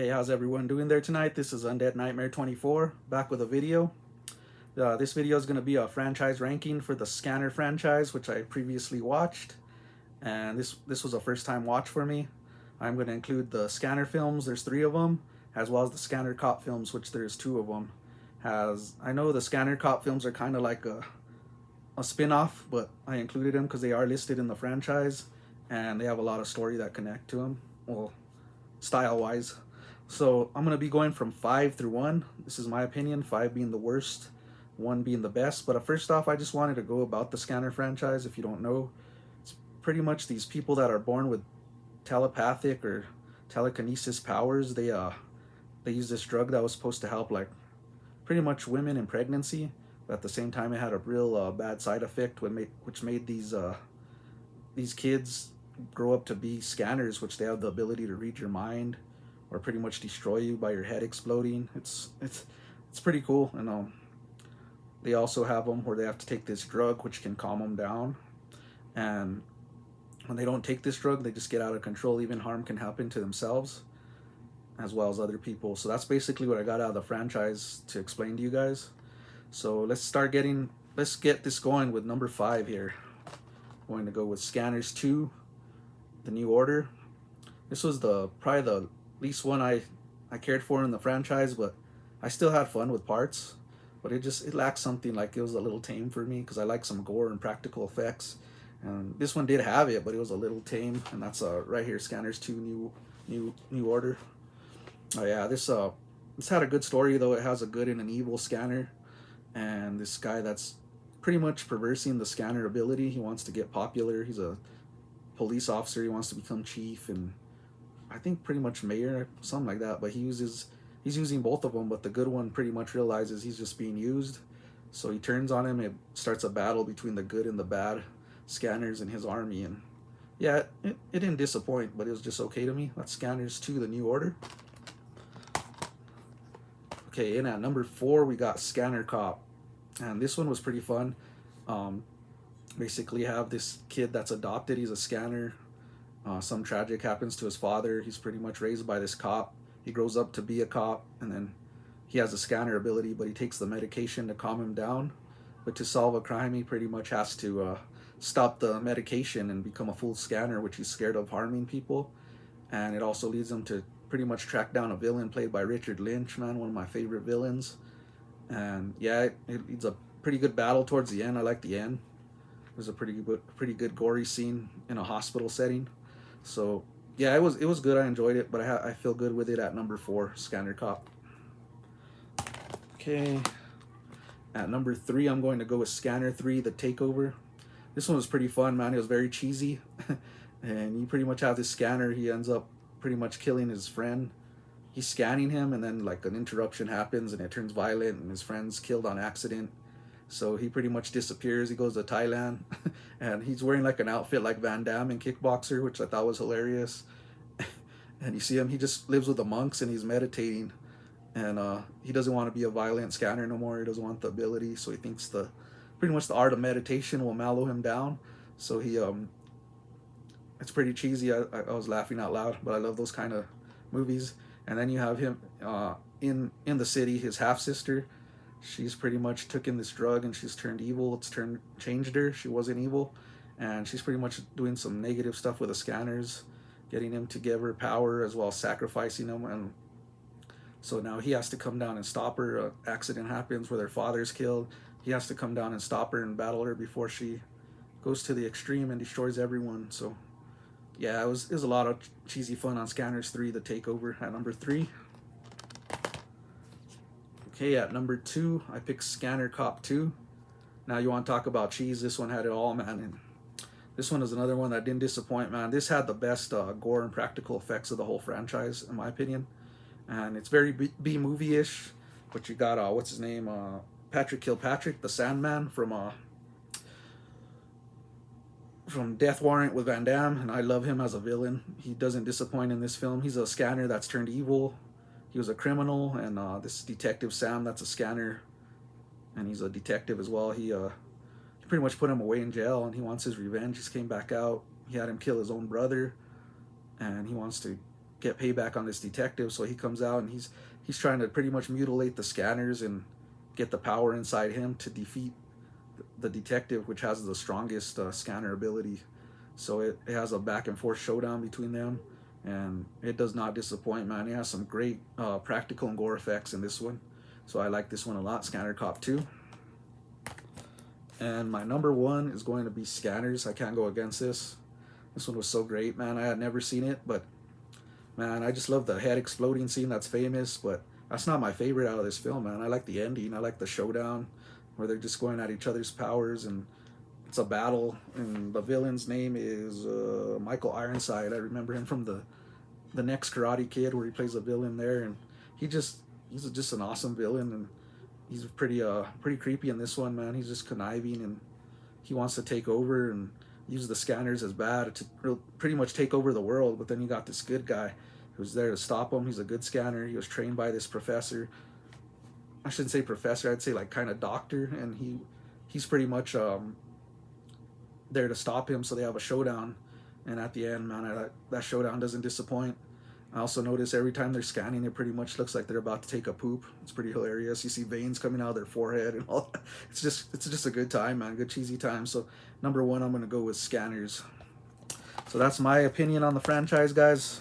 Hey, how's everyone doing there tonight? This is Undead Nightmare 24, back with a video. This video is going to be a franchise ranking for the Scanner franchise, which I previously watched. And this was a first time watch for me. I'm going to include the Scanner films, there's 3 of them, as well as the Scanner Cop films, which there's 2 of them. I know the Scanner Cop films are kind of like a spin-off, but I included them because they are listed in the franchise and they have a lot of story that connect to them, well, style-wise. So I'm going to be going from 5 through 1. This is my opinion, 5 being the worst, 1 being the best. But first off, I just wanted to go about the Scanner franchise. If you don't know, it's pretty much these people that are born with telepathic or telekinesis powers. They use this drug that was supposed to help like pretty much women in pregnancy, but at the same time it had a real bad side effect which made these kids grow up to be scanners, which they have the ability to read your mind or pretty much destroy you by your head exploding. It's pretty cool. And they also have them where they have to take this drug which can calm them down, and when they don't take this drug they just get out of control. Even harm can happen to themselves as well as other people. So that's basically what I got out of the franchise to explain to you guys. So let's get this going with number 5 here. I'm going to go with Scanners 2, The New Order. This was probably the least one I cared for in the franchise, but I still had fun with parts. But it lacked something, like it was a little tame for me because I like some gore and practical effects. And this one did have it, but it was a little tame. And that's right here, Scanners 2, New Order. Oh yeah, this had a good story though. It has a good and an evil scanner, and this guy that's pretty much perversing the scanner ability. He wants to get popular. He's a police officer. He wants to become chief and I think pretty much mayor, something like that. But he's using both of them, but the good one pretty much realizes he's just being used, so he turns on him. It starts a battle between the good and the bad scanners and his army. And yeah, it didn't disappoint, but it was just okay to me. That's Scanners 2, The New Order. Okay, and at number 4 we got Scanner Cop, and this one was pretty fun. Basically have this kid that's adopted. He's a scanner. Some tragic happens to his father. He's pretty much raised by this cop. He grows up to be a cop, and then he has a scanner ability, but he takes the medication to calm him down. But to solve a crime, he pretty much has to stop the medication and become a full scanner, which he's scared of harming people. And it also leads him to pretty much track down a villain played by Richard Lynch, man, one of my favorite villains. And yeah, it leads a pretty good battle towards the end. I like the end. There's a pretty good gory scene in a hospital setting. So yeah, it was good. I enjoyed it, but I feel good with it at number 4, Scanner Cop. Okay, at number 3 I'm going to go with Scanner 3, The Takeover. This one was pretty fun, man. It was very cheesy. And you pretty much have this scanner. He ends up pretty much killing his friend. He's scanning him, and then like an interruption happens and it turns violent and his friend's killed on accident. So he pretty much disappears. He goes to Thailand and he's wearing like an outfit like Van Damme in Kickboxer, which I thought was hilarious. And you see him, he just lives with the monks and he's meditating. And he doesn't want to be a violent scanner no more. He doesn't want the ability, so he thinks pretty much the art of meditation will mellow him down. So it's pretty cheesy. I was laughing out loud, but I love those kind of movies. And then you have him in the city, his half sister. She's pretty much taken this drug and she's turned evil. Changed her. She wasn't evil, and she's pretty much doing some negative stuff with the scanners, getting him to give her power as well as sacrificing him. And so now he has to come down and stop her. An accident happens where their father's killed. He has to come down and stop her and battle her before she goes to the extreme and destroys everyone. So yeah, it was a lot of cheesy fun on Scanners 3, The Takeover at number 3. Okay, at number 2, I picked Scanner Cop 2. Now you want to talk about cheese, this one had it all, man. And this one is another one that didn't disappoint, man. This had the best gore and practical effects of the whole franchise, in my opinion. And it's very B-movie-ish, but you got, what's his name, Patrick Kilpatrick, the Sandman from Death Warrant with Van Damme, and I love him as a villain. He doesn't disappoint in this film. He's a scanner that's turned evil. He was a criminal, and this Detective Sam that's a scanner, and he's a detective as well. He pretty much put him away in jail, and he wants his revenge. He came back out. He had him kill his own brother, and he wants to get payback on this detective. So he comes out and he's trying to pretty much mutilate the scanners and get the power inside him to defeat the detective, which has the strongest scanner ability. So it has a back and forth showdown between them, and it does not disappoint, man. It has some great practical and gore effects in this one, so I like this one a lot. Scanner Cop 2. And my number one is going to be Scanners. I can't go against this. This one was so great, man. I had never seen it, but man, I just love the head exploding scene. That's famous, but that's not my favorite out of this film, man. I like the ending. I like the showdown where they're just going at each other's powers, and it's a battle, and the villain's name is Michael Ironside. I remember him from the next Karate Kid, where he plays a villain there, and he's just an awesome villain, and he's pretty creepy in this one, man. He's just conniving, and he wants to take over and use the scanners as bad to pretty much take over the world. But then you got this good guy who's there to stop him. He's a good scanner. He was trained by this professor. I shouldn't say professor, I'd say like kind of doctor, and he's pretty much there to stop him. So they have a showdown, and at the end, man, that showdown doesn't disappoint. I also notice every time they're scanning, it pretty much looks like they're about to take a poop. It's pretty hilarious. You see veins coming out of their forehead and all that. It's just a good time, man. Good cheesy time. So number one, I'm gonna go with Scanners. So that's my opinion on the franchise, guys.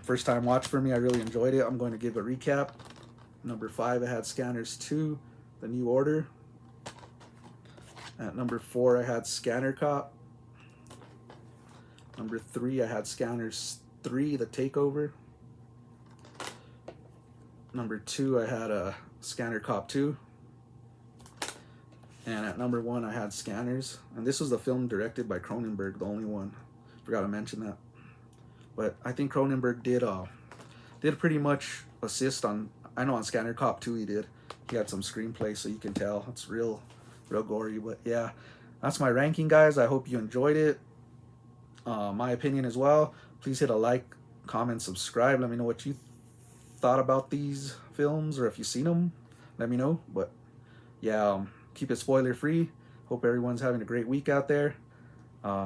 First time watch for me. I really enjoyed it. I'm going to give a recap. Number 5, I had Scanners 2, The New Order. At number 4, I had Scanner Cop. Number 3, I had Scanners 3, The Takeover. Number 2, I had Scanner Cop 2. And at number 1, I had Scanners. And this was the film directed by Cronenberg, the only one. Forgot to mention that. But I think Cronenberg did pretty much assist on, I know on Scanner Cop 2 he did. He had some screenplay, so you can tell it's real gory. But yeah, that's my ranking, guys. I hope you enjoyed it. My opinion as well. Please hit a like, comment, subscribe. Let me know what you thought about these films, or if you've seen them, let me know. But yeah, keep it spoiler free. Hope everyone's having a great week out there.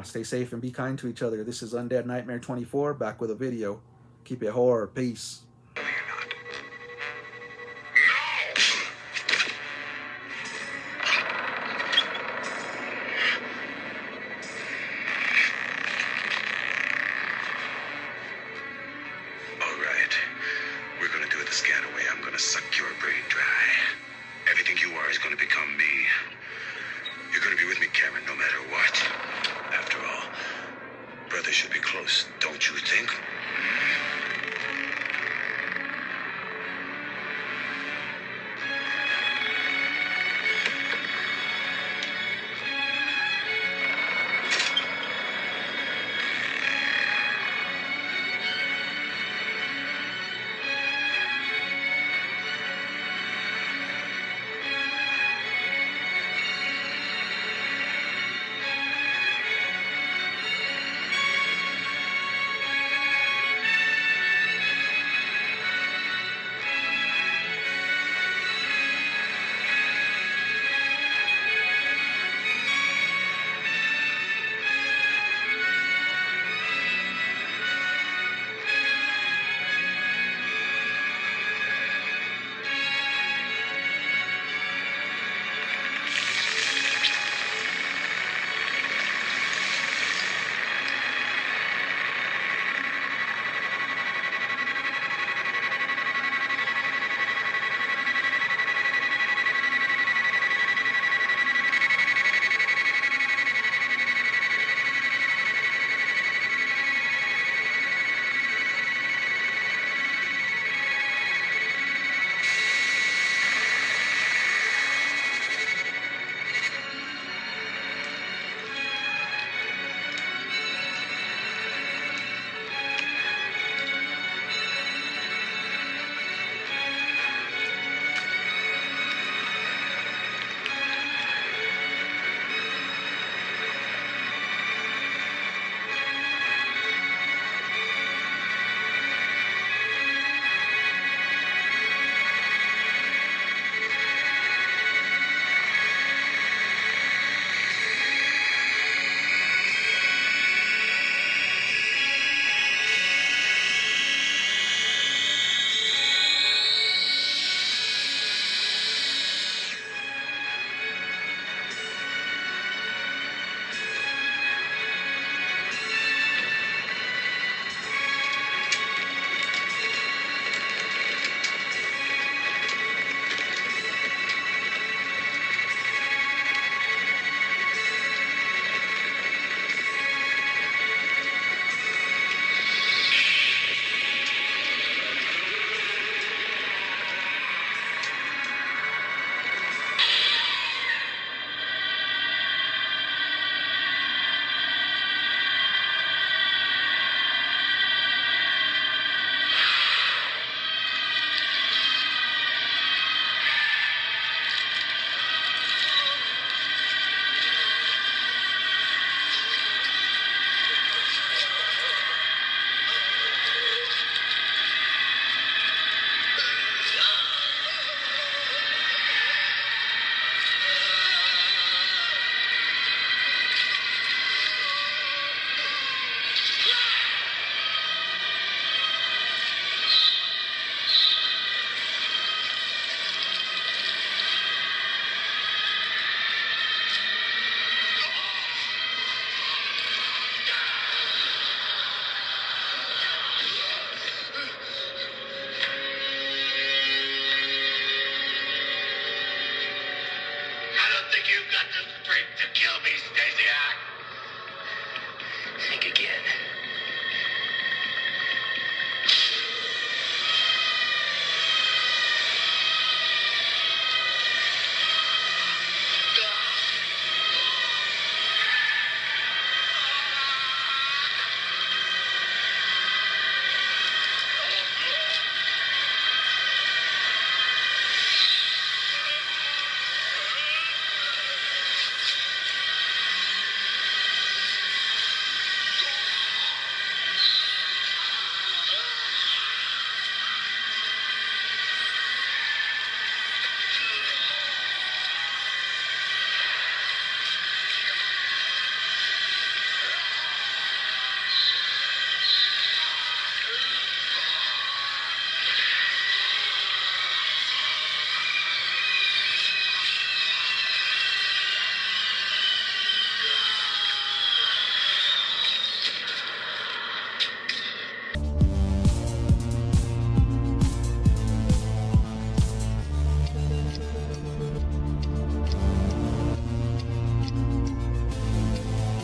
Stay safe and be kind to each other. This is Undead Nightmare 24, back with a video. Keep it horror. Peace. I'm gonna suck your brain dry. Everything you are is gonna become me. You're gonna be with me, Cameron, no matter what. After all, brothers should be close, don't you think?